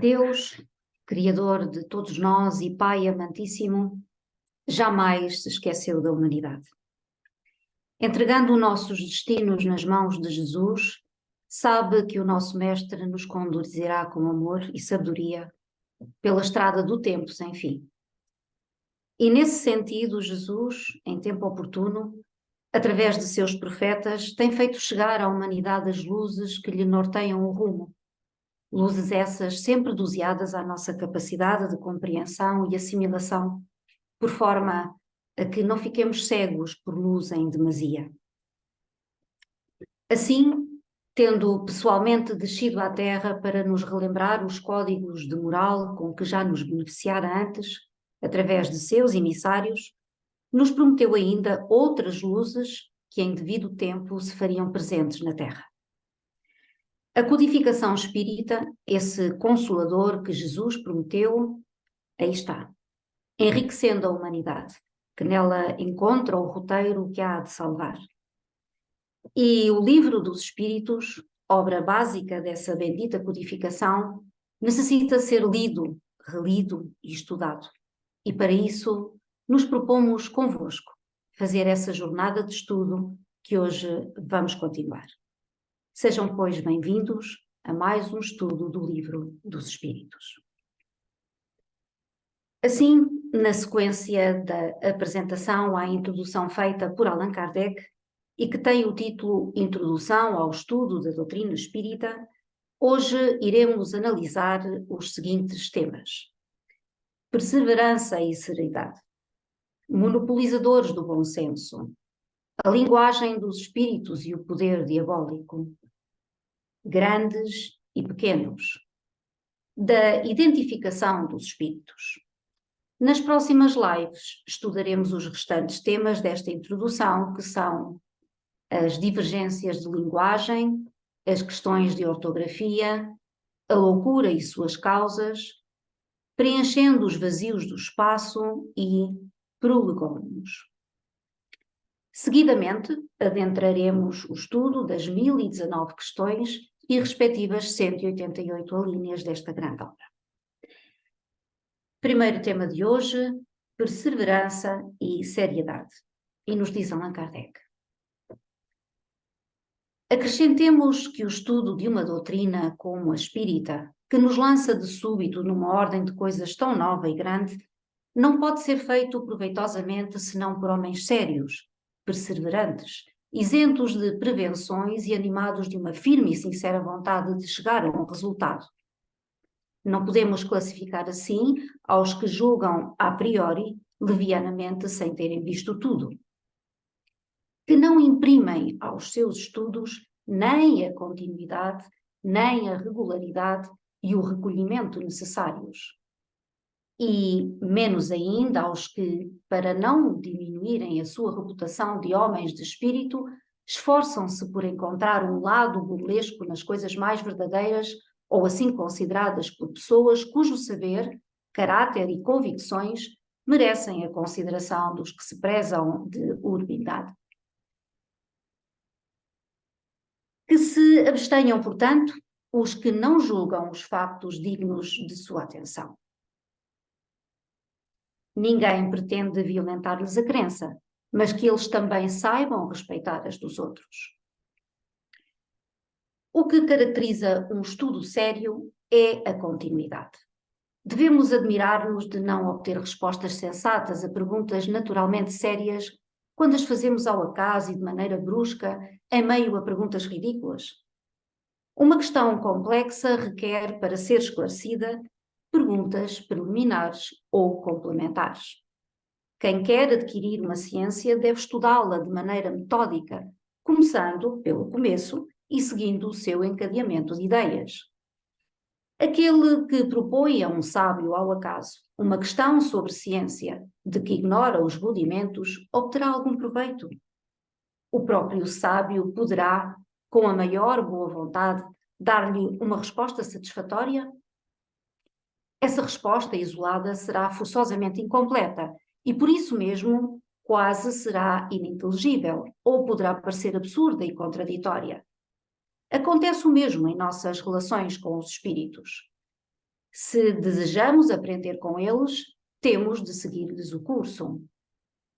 Deus, Criador de todos nós e Pai amantíssimo, jamais se esqueceu da humanidade. Entregando nossos destinos nas mãos de Jesus, sabe que o nosso Mestre nos conduzirá com amor e sabedoria pela estrada do tempo sem fim. E nesse sentido, Jesus, em tempo oportuno, através de seus profetas, tem feito chegar à humanidade as luzes que lhe norteiam o rumo. Luzes essas sempre doseadas à nossa capacidade de compreensão e assimilação, por forma a que não fiquemos cegos por luz em demasia. Assim, tendo pessoalmente descido à Terra para nos relembrar os códigos de moral com que já nos beneficiara antes, através de seus emissários, nos prometeu ainda outras luzes que em devido tempo se fariam presentes na Terra. A codificação espírita, esse consolador que Jesus prometeu, aí está, enriquecendo a humanidade, que nela encontra o roteiro que a há de salvar. E o Livro dos Espíritos, obra básica dessa bendita codificação, necessita ser lido, relido e estudado. E para isso nos propomos convosco fazer essa jornada de estudo que hoje vamos continuar. Sejam, pois, bem-vindos a mais um estudo do Livro dos Espíritos. Assim, na sequência da apresentação à introdução feita por Allan Kardec, e que tem o título Introdução ao Estudo da Doutrina Espírita, hoje iremos analisar os seguintes temas: perseverança e serenidade, monopolizadores do bom senso, a linguagem dos espíritos e o poder diabólico, grandes e pequenos, da identificação dos espíritos. Nas próximas lives estudaremos os restantes temas desta introdução, que são as divergências de linguagem, as questões de ortografia, a loucura e suas causas, preenchendo os vazios do espaço e prolegómenos. Seguidamente, adentraremos o estudo das 1019 questões e respectivas 188 alíneas desta grande obra. Primeiro tema de hoje, perseverança e seriedade. E nos diz Allan Kardec: acrescentemos que o estudo de uma doutrina como a espírita, que nos lança de súbito numa ordem de coisas tão nova e grande, não pode ser feito proveitosamente senão por homens sérios, perseverantes, isentos de prevenções e animados de uma firme e sincera vontade de chegar a um resultado. Não podemos classificar assim aos que julgam a priori, levianamente, sem terem visto tudo. Que não imprimem aos seus estudos nem a continuidade, nem a regularidade e o recolhimento necessários. E menos ainda aos que, para não diminuírem a sua reputação de homens de espírito, esforçam-se por encontrar um lado burlesco nas coisas mais verdadeiras ou assim consideradas por pessoas cujo saber, caráter e convicções merecem a consideração dos que se prezam de urbidade. Que se abstenham, portanto, os que não julgam os factos dignos de sua atenção. Ninguém pretende violentar-lhes a crença, mas que eles também saibam respeitar as dos outros. O que caracteriza um estudo sério é a continuidade. Devemos admirar-nos de não obter respostas sensatas a perguntas naturalmente sérias quando as fazemos ao acaso e de maneira brusca, em meio a perguntas ridículas. Uma questão complexa requer, para ser esclarecida, perguntas preliminares ou complementares. Quem quer adquirir uma ciência deve estudá-la de maneira metódica, começando pelo começo e seguindo o seu encadeamento de ideias. Aquele que propõe a um sábio ao acaso uma questão sobre ciência, de que ignora os rudimentos, obterá algum proveito. O próprio sábio poderá, com a maior boa vontade, dar-lhe uma resposta satisfatória? Essa resposta isolada será forçosamente incompleta e, por isso mesmo, quase será ininteligível ou poderá parecer absurda e contraditória. Acontece o mesmo em nossas relações com os espíritos. Se desejamos aprender com eles, temos de seguir-lhes o curso.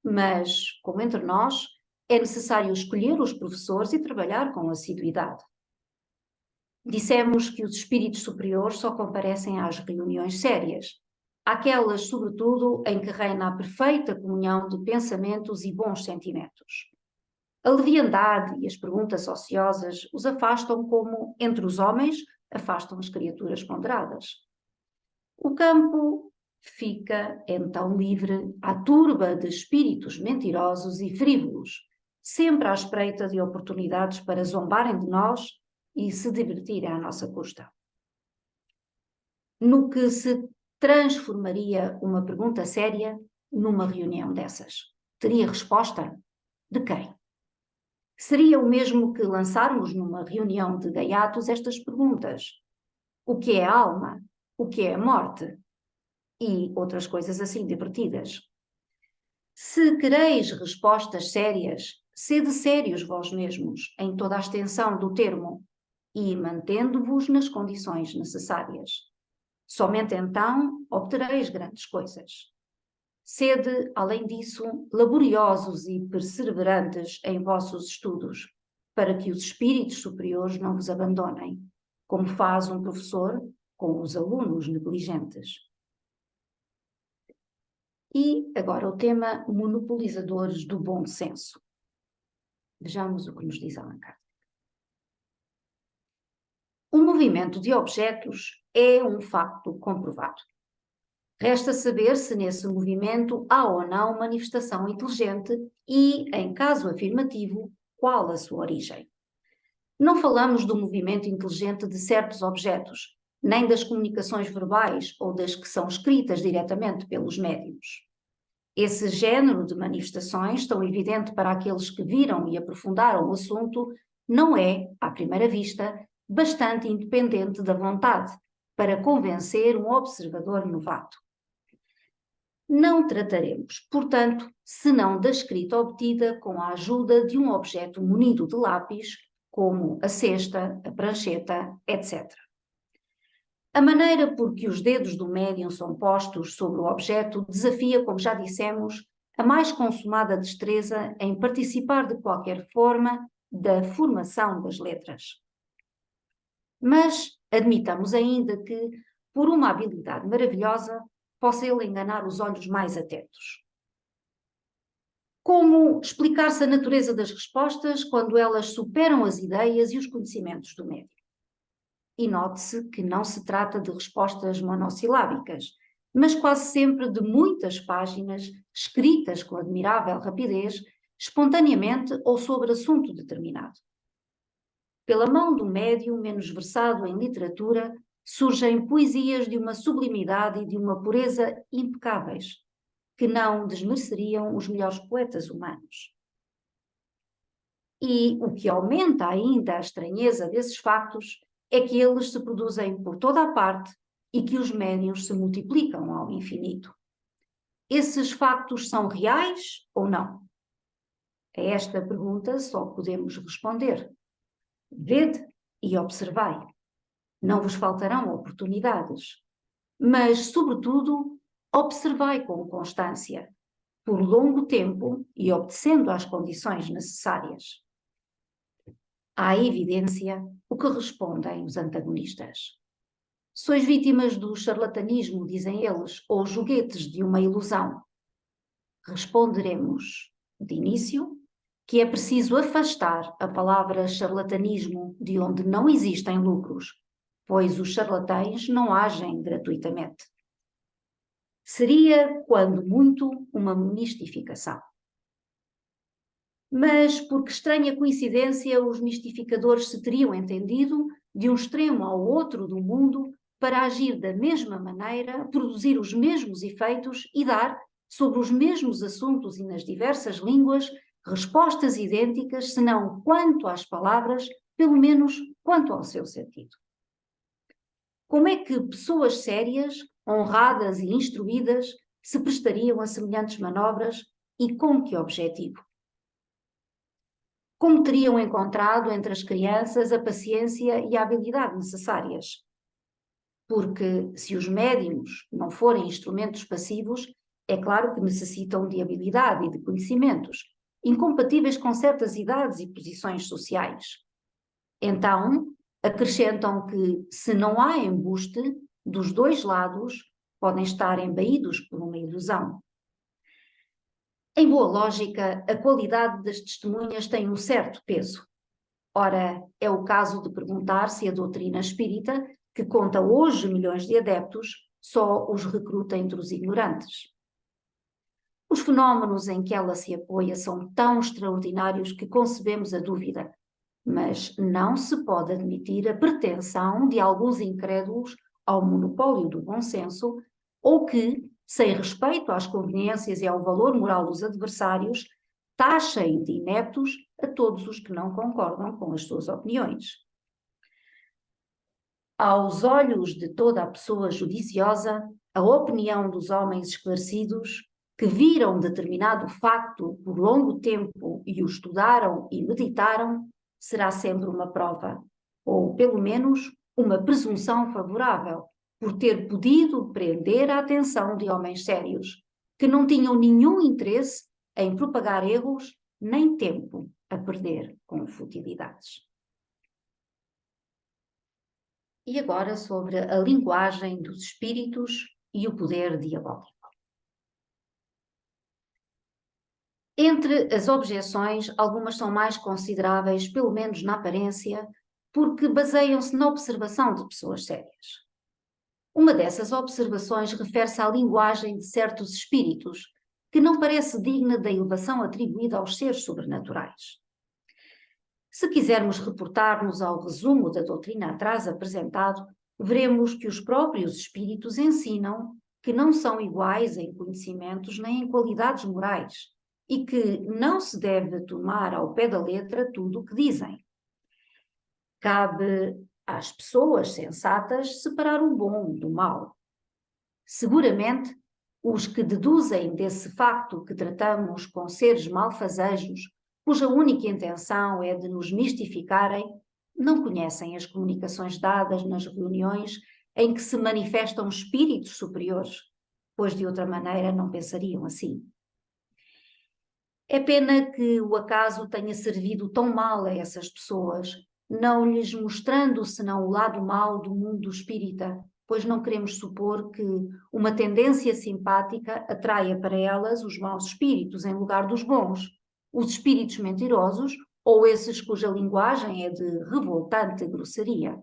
Mas, como entre nós, é necessário escolher os professores e trabalhar com assiduidade. Dissemos que os espíritos superiores só comparecem às reuniões sérias, aquelas, sobretudo, em que reina a perfeita comunhão de pensamentos e bons sentimentos. A leviandade e as perguntas ociosas os afastam como, entre os homens, afastam as criaturas ponderadas. O campo fica, então, livre à turba de espíritos mentirosos e frívolos, sempre à espreita de oportunidades para zombarem de nós e se divertirem à nossa custa. No que se transformaria uma pergunta séria numa reunião dessas? Teria resposta? De quem? Seria o mesmo que lançarmos numa reunião de gaiatos estas perguntas: o que é a alma? O que é a morte? E outras coisas assim divertidas. Se quereis respostas sérias, sede sérios vós mesmos, em toda a extensão do termo, e mantendo-vos nas condições necessárias. Somente então obtereis grandes coisas. Sede, além disso, laboriosos e perseverantes em vossos estudos, para que os espíritos superiores não vos abandonem, como faz um professor com os alunos negligentes. E agora o tema monopolizadores do bom senso. Vejamos o que nos diz Allan Kardec. O movimento de objetos é um facto comprovado. Resta saber se nesse movimento há ou não manifestação inteligente e, em caso afirmativo, qual a sua origem. Não falamos do movimento inteligente de certos objetos, nem das comunicações verbais ou das que são escritas diretamente pelos médiuns. Esse género de manifestações, tão evidente para aqueles que viram e aprofundaram o assunto, não é, à primeira vista, bastante independente da vontade para convencer um observador novato. Não trataremos, portanto, senão da escrita obtida com a ajuda de um objeto munido de lápis, como a cesta, a prancheta, etc. A maneira por que os dedos do médium são postos sobre o objeto desafia, como já dissemos, a mais consumada destreza em participar de qualquer forma da formação das letras. Mas admitamos ainda que, por uma habilidade maravilhosa, possa ele enganar os olhos mais atentos. Como explicar-se a natureza das respostas quando elas superam as ideias e os conhecimentos do médium? E note-se que não se trata de respostas monossilábicas, mas quase sempre de muitas páginas escritas com admirável rapidez, espontaneamente ou sobre assunto determinado. Pela mão do médium menos versado em literatura, surgem poesias de uma sublimidade e de uma pureza impecáveis, que não desmereceriam os melhores poetas humanos. E o que aumenta ainda a estranheza desses factos é que eles se produzem por toda a parte e que os médiuns se multiplicam ao infinito. Esses factos são reais ou não? A esta pergunta só podemos responder: vede e observai. Não vos faltarão oportunidades, mas, sobretudo, observai com constância, por longo tempo e obedecendo às condições necessárias. À evidência, o que respondem os antagonistas? Sois vítimas do charlatanismo, dizem eles, ou joguetes de uma ilusão. Responderemos, de início, que é preciso afastar a palavra charlatanismo de onde não existem lucros, pois os charlatães não agem gratuitamente. Seria, quando muito, uma mistificação. Mas, por que estranha coincidência, os mistificadores se teriam entendido de um extremo ao outro do mundo para agir da mesma maneira, produzir os mesmos efeitos e dar, sobre os mesmos assuntos e nas diversas línguas, respostas idênticas, se não quanto às palavras, pelo menos quanto ao seu sentido. Como é que pessoas sérias, honradas e instruídas se prestariam a semelhantes manobras e com que objetivo? Como teriam encontrado entre as crianças a paciência e a habilidade necessárias? porque se os médiums não forem instrumentos passivos, é claro que necessitam de habilidade e de conhecimentos, incompatíveis com certas idades e posições sociais. Então, acrescentam que, se não há embuste, dos dois lados podem estar embaídos por uma ilusão. Em boa lógica, a qualidade das testemunhas tem um certo peso. Ora, é o caso de perguntar se a doutrina espírita, que conta hoje milhões de adeptos, só os recruta entre os ignorantes. Os fenómenos em que ela se apoia são tão extraordinários que concebemos a dúvida, mas não se pode admitir a pretensão de alguns incrédulos ao monopólio do bom senso, ou que, sem respeito às conveniências e ao valor moral dos adversários, taxem de ineptos a todos os que não concordam com as suas opiniões. Aos olhos de toda a pessoa judiciosa, a opinião dos homens esclarecidos, que viram determinado facto por longo tempo e o estudaram e meditaram, será sempre uma prova, ou pelo menos uma presunção favorável, por ter podido prender a atenção de homens sérios, que não tinham nenhum interesse em propagar erros, nem tempo a perder com futilidades. E agora sobre a linguagem dos espíritos e o poder diabólico. Entre as objeções, algumas são mais consideráveis, pelo menos na aparência, porque baseiam-se na observação de pessoas sérias. Uma dessas observações refere-se à linguagem de certos espíritos, que não parece digna da elevação atribuída aos seres sobrenaturais. Se quisermos reportar-nos ao resumo da doutrina atrás apresentado, veremos que os próprios espíritos ensinam que não são iguais em conhecimentos nem em qualidades morais e que não se deve tomar ao pé da letra tudo o que dizem. Cabe às pessoas sensatas separar o bom do mau. Seguramente, os que deduzem desse facto que tratamos com seres malfazejos, cuja única intenção é de nos mistificarem, não conhecem as comunicações dadas nas reuniões em que se manifestam espíritos superiores, pois de outra maneira não pensariam assim. É pena que o acaso tenha servido tão mal a essas pessoas, não lhes mostrando senão o lado mau do mundo espírita, pois não queremos supor que uma tendência simpática atraia para elas os maus espíritos em lugar dos bons, os espíritos mentirosos ou esses cuja linguagem é de revoltante grosseria.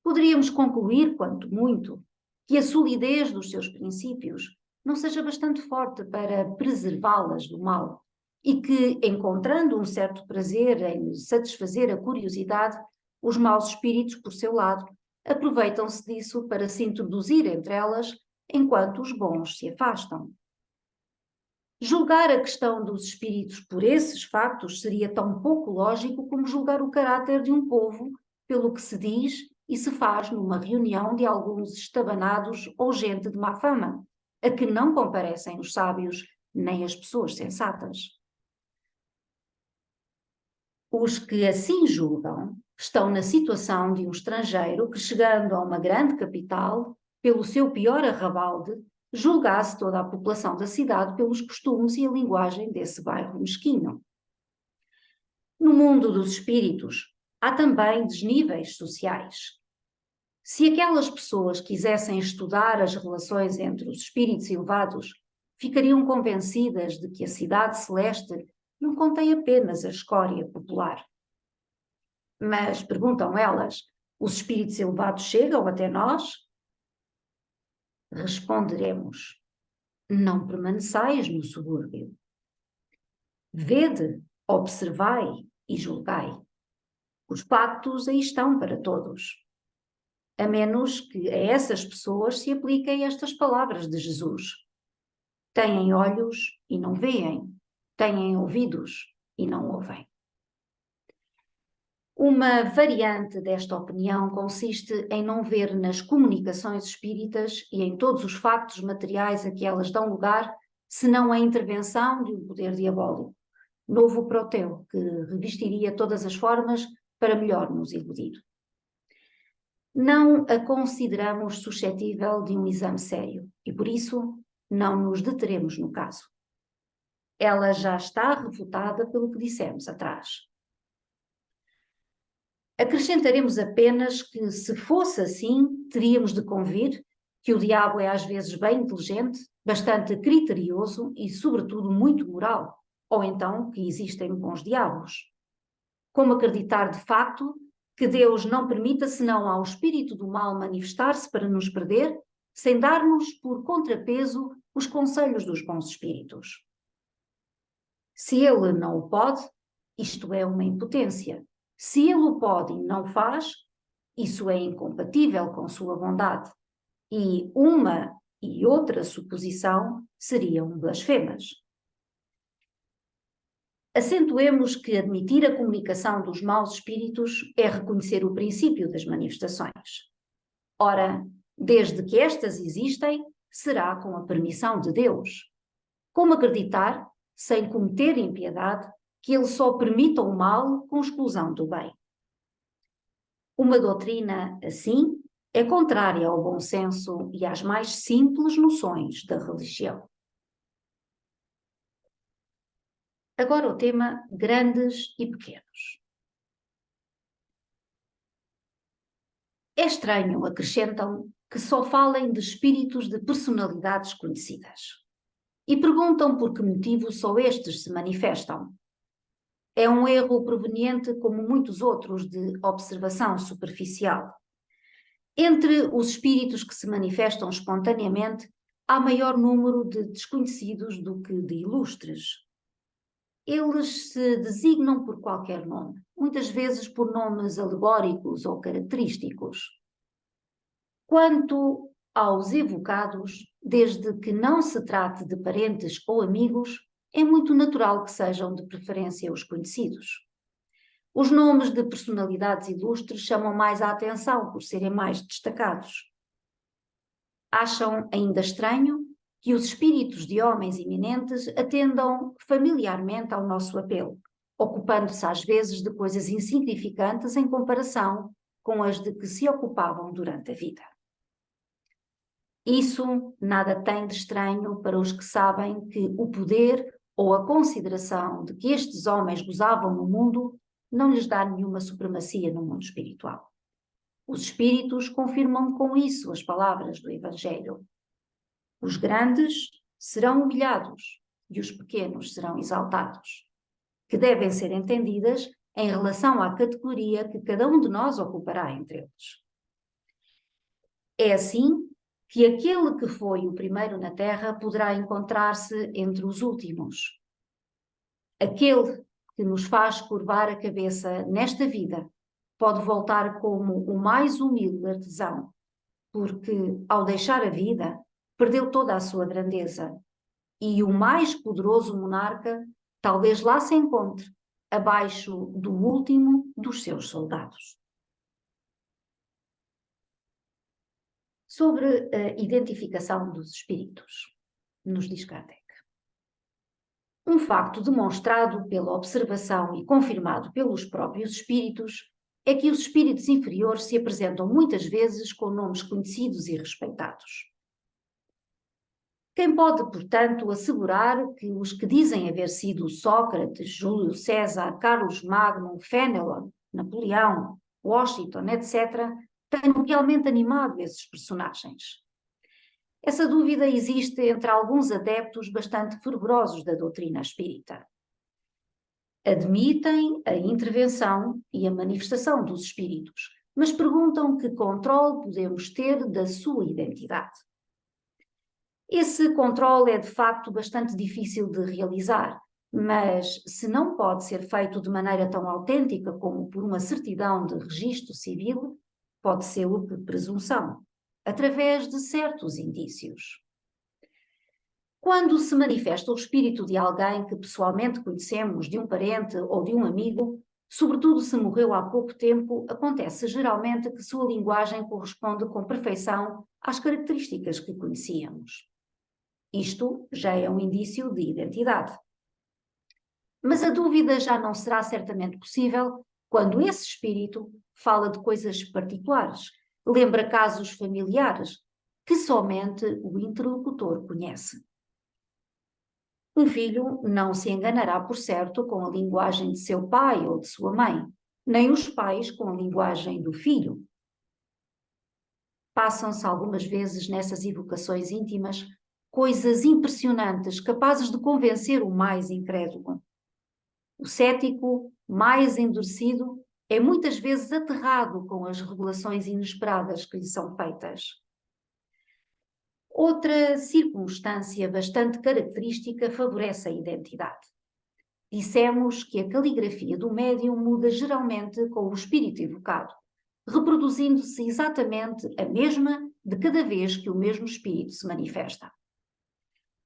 Poderíamos concluir, quanto muito, que a solidez dos seus princípios não seja bastante forte para preservá-las do mal e que, encontrando um certo prazer em satisfazer a curiosidade, os maus espíritos, por seu lado, aproveitam-se disso para se introduzir entre elas enquanto os bons se afastam. Julgar a questão dos espíritos por esses factos seria tão pouco lógico como julgar o caráter de um povo pelo que se diz e se faz numa reunião de alguns estabanados ou gente de má fama, a que não comparecem os sábios nem as pessoas sensatas. Os que assim julgam estão na situação de um estrangeiro que, chegando a uma grande capital, pelo seu pior arrabalde, julgasse toda a população da cidade pelos costumes e a linguagem desse bairro mesquinho. No mundo dos espíritos, há também desníveis sociais. Se aquelas pessoas quisessem estudar as relações entre os espíritos elevados, ficariam convencidas de que a cidade celeste não contém apenas a escória popular. Mas, perguntam elas, os espíritos elevados chegam até nós? Responderemos, não permaneçais no subúrbio. Vede, observai e julgai. Os pactos aí estão para todos. A menos que a essas pessoas se apliquem estas palavras de Jesus. Têm olhos e não veem, têm ouvidos e não ouvem. Uma variante desta opinião consiste em não ver nas comunicações espíritas e em todos os factos materiais a que elas dão lugar, senão a intervenção de um poder diabólico, novo proteu, que revestiria todas as formas para melhor nos iludir. não a consideramos suscetível de um exame sério e, por isso, não nos deteremos no caso. Ela já está refutada pelo que dissemos atrás. Acrescentaremos apenas que, se fosse assim, teríamos de convir que o diabo é às vezes bem inteligente, bastante criterioso e, sobretudo, muito moral, ou então que existem bons diabos. Como acreditar de facto que Deus não permita senão ao espírito do mal manifestar-se para nos perder, sem dar-nos por contrapeso os conselhos dos bons espíritos? Se ele não o pode, isto é uma impotência. Se ele o pode e não faz, isso é incompatível com sua bondade. E uma e outra suposição seriam blasfemas. Acentuemos que admitir a comunicação dos maus espíritos é reconhecer o princípio das manifestações. Ora, desde que estas existem, será com a permissão de Deus. Como acreditar, sem cometer impiedade, que ele só permita o mal com exclusão do bem? Uma doutrina assim é contrária ao bom senso e às mais simples noções da religião. Agora o tema grandes e pequenos. É estranho, acrescentam, que só falem de espíritos de personalidades conhecidas. E perguntam por que motivo só estes se manifestam. É um erro proveniente, como muitos outros, de observação superficial. Entre os espíritos que se manifestam espontaneamente, há maior número de desconhecidos do que de ilustres. Eles se designam por qualquer nome, muitas vezes por nomes alegóricos ou característicos. Quanto aos evocados, desde que não se trate de parentes ou amigos, é muito natural que sejam de preferência os conhecidos. Os nomes de personalidades ilustres chamam mais a atenção por serem mais destacados. Acham ainda estranho que os espíritos de homens eminentes atendam familiarmente ao nosso apelo, ocupando-se às vezes de coisas insignificantes em comparação com as de que se ocupavam durante a vida. Isso nada tem de estranho para os que sabem que o poder ou a consideração de que estes homens gozavam no mundo não lhes dá nenhuma supremacia no mundo espiritual. Os espíritos confirmam com isso as palavras do Evangelho. Os grandes serão humilhados e os pequenos serão exaltados, que devem ser entendidas em relação à categoria que cada um de nós ocupará entre eles. É assim que aquele que foi o primeiro na terra poderá encontrar-se entre os últimos. Aquele que nos faz curvar a cabeça nesta vida pode voltar como o mais humilde artesão, porque, ao deixar a vida, perdeu toda a sua grandeza. E o mais poderoso monarca talvez lá se encontre, abaixo do último dos seus soldados. Sobre a identificação dos espíritos, nos diz Kardec. Um facto demonstrado pela observação e confirmado pelos próprios espíritos é que os espíritos inferiores se apresentam muitas vezes com nomes conhecidos e respeitados. Quem pode, portanto, assegurar que os que dizem haver sido Sócrates, Júlio César, Carlos Magno, Fénelon, Napoleão, Washington, etc., tenham realmente animado esses personagens? Essa dúvida existe entre alguns adeptos bastante fervorosos da doutrina espírita. Admitem a intervenção e a manifestação dos espíritos, mas perguntam que controle podemos ter da sua identidade. Esse controle é de facto bastante difícil de realizar, mas se não pode ser feito de maneira tão autêntica como por uma certidão de registro civil, pode ser-o por presunção, através de certos indícios. Quando se manifesta o espírito de alguém que pessoalmente conhecemos, de um parente ou de um amigo, sobretudo se morreu há pouco tempo, acontece geralmente que sua linguagem corresponde com perfeição às características que conhecíamos. Isto já é um indício de identidade. Mas a dúvida já não será certamente possível quando esse espírito fala de coisas particulares, lembra casos familiares que somente o interlocutor conhece. Um filho não se enganará, por certo, com a linguagem de seu pai ou de sua mãe, nem os pais com a linguagem do filho. Passam-se algumas vezes nessas evocações íntimas coisas impressionantes, capazes de convencer o mais incrédulo. O cético, mais endurecido, é muitas vezes aterrado com as revelações inesperadas que lhe são feitas. Outra circunstância bastante característica favorece a identidade. Dissemos que a caligrafia do médium muda geralmente com o espírito evocado, reproduzindo-se exatamente a mesma de cada vez que o mesmo espírito se manifesta.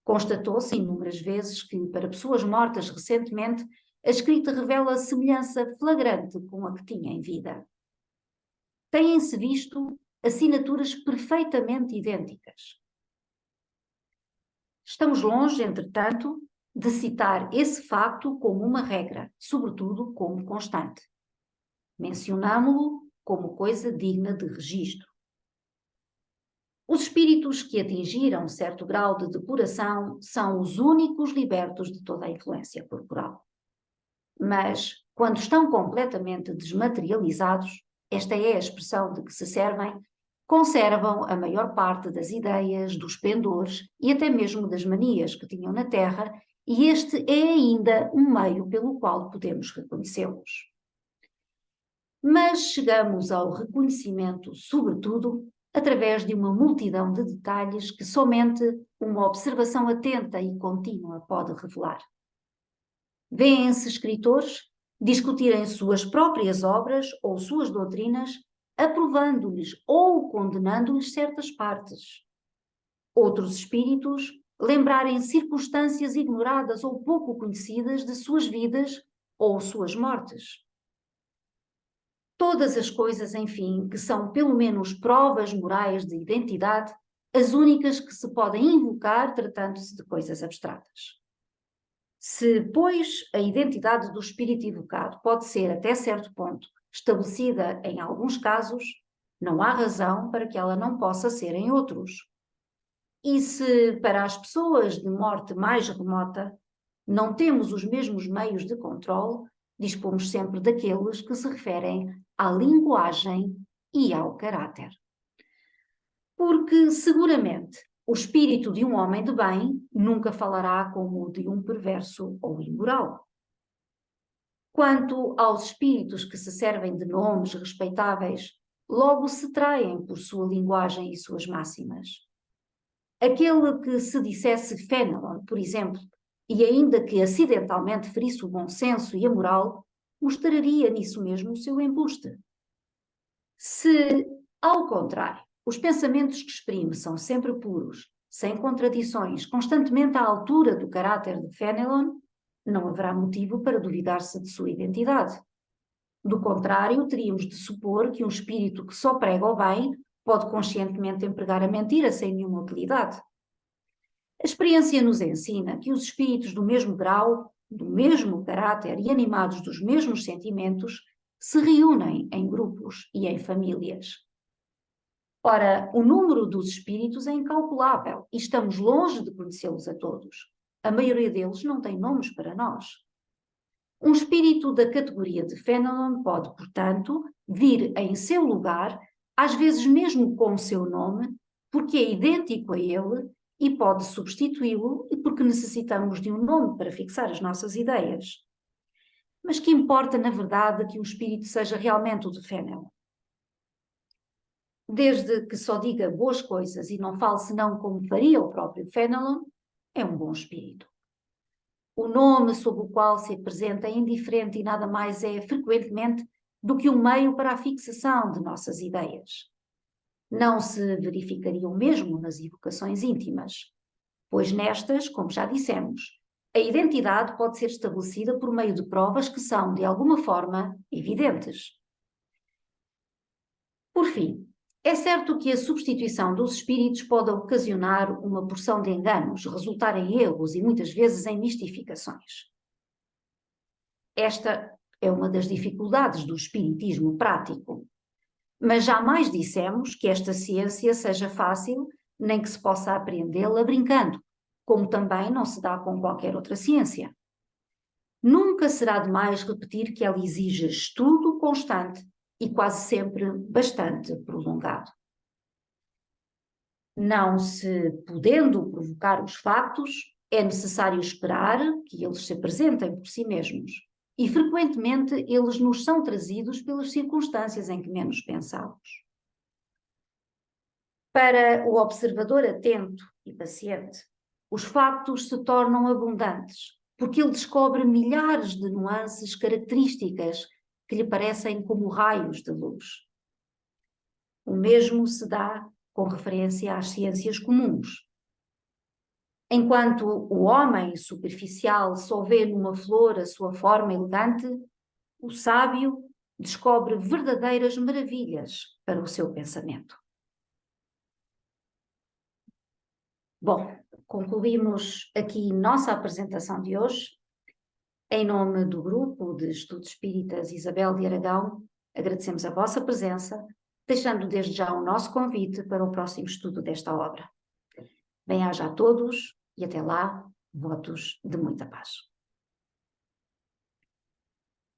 Constatou-se inúmeras vezes que, para pessoas mortas recentemente, a escrita revela semelhança flagrante com a que tinha em vida. Têm-se visto assinaturas perfeitamente idênticas. Estamos longe, entretanto, de citar esse facto como uma regra, sobretudo como constante. Mencionámo-lo como coisa digna de registro. Os espíritos que atingiram certo grau de depuração são os únicos libertos de toda a influência corporal. Mas, quando estão completamente desmaterializados, esta é a expressão de que se servem, conservam a maior parte das ideias, dos pendores e até mesmo das manias que tinham na Terra, e este é ainda um meio pelo qual podemos reconhecê-los. Mas chegamos ao reconhecimento, sobretudo, através de uma multidão de detalhes que somente uma observação atenta e contínua pode revelar. Vêem-se escritores discutirem suas próprias obras ou suas doutrinas, aprovando-lhes ou condenando-lhes certas partes. Outros espíritos lembrarem circunstâncias ignoradas ou pouco conhecidas de suas vidas ou suas mortes. Todas as coisas, enfim, que são pelo menos provas morais de identidade, as únicas que se podem invocar tratando-se de coisas abstratas. Se, pois, a identidade do espírito evocado pode ser, até certo ponto, estabelecida em alguns casos, não há razão para que ela não possa ser em outros. E se, para as pessoas de morte mais remota, não temos os mesmos meios de controle, dispomos sempre daqueles que se referem à linguagem e ao caráter. Porque, seguramente, o espírito de um homem de bem nunca falará como o de um perverso ou imoral. Quanto aos espíritos que se servem de nomes respeitáveis, logo se traem por sua linguagem e suas máximas. Aquele que se dissesse Fénelon, por exemplo, e ainda que acidentalmente ferisse o bom senso e a moral, mostraria nisso mesmo o seu embuste. Se, ao contrário, os pensamentos que exprime são sempre puros, sem contradições, constantemente à altura do caráter de Fénelon, não haverá motivo para duvidar-se de sua identidade. Do contrário, teríamos de supor que um espírito que só prega o bem pode conscientemente empregar a mentira sem nenhuma utilidade. A experiência nos ensina que os espíritos do mesmo grau, do mesmo caráter e animados dos mesmos sentimentos se reúnem em grupos e em famílias. Ora, o número dos espíritos é incalculável e estamos longe de conhecê-los a todos. A maioria deles não tem nomes para nós. Um espírito da categoria de Fénelon pode, portanto, vir em seu lugar, às vezes mesmo com o seu nome, porque é idêntico a ele e pode substituí-lo e porque necessitamos de um nome para fixar as nossas ideias. Mas que importa, na verdade, que um espírito seja realmente o de Fénelon? Desde que só diga boas coisas e não fale senão como faria o próprio Fénelon, é um bom espírito. O nome sob o qual se apresenta é indiferente e nada mais é, frequentemente, do que um meio para a fixação de nossas ideias. Não se verificaria o mesmo nas evocações íntimas, pois nestas, como já dissemos, a identidade pode ser estabelecida por meio de provas que são, de alguma forma, evidentes. Por fim, é certo que a substituição dos espíritos pode ocasionar uma porção de enganos, resultar em erros e muitas vezes em mistificações. Esta é uma das dificuldades do espiritismo prático. Mas jamais dissemos que esta ciência seja fácil, nem que se possa apreendê-la brincando, como também não se dá com qualquer outra ciência. Nunca será demais repetir que ela exige estudo constante e quase sempre bastante prolongado. Não se podendo provocar os factos, é necessário esperar que eles se apresentem por si mesmos. E frequentemente eles nos são trazidos pelas circunstâncias em que menos pensamos. Para o observador atento e paciente, os factos se tornam abundantes, porque ele descobre milhares de nuances características que lhe parecem como raios de luz. O mesmo se dá com referência às ciências comuns. Enquanto o homem superficial só vê numa flor a sua forma elegante, o sábio descobre verdadeiras maravilhas para o seu pensamento. Bom, concluímos aqui nossa apresentação de hoje. Em nome do Grupo de Estudos Espíritas Isabel de Aragão, agradecemos a vossa presença, deixando desde já o nosso convite para o próximo estudo desta obra. Bem-aja a todos e até lá, votos de muita paz.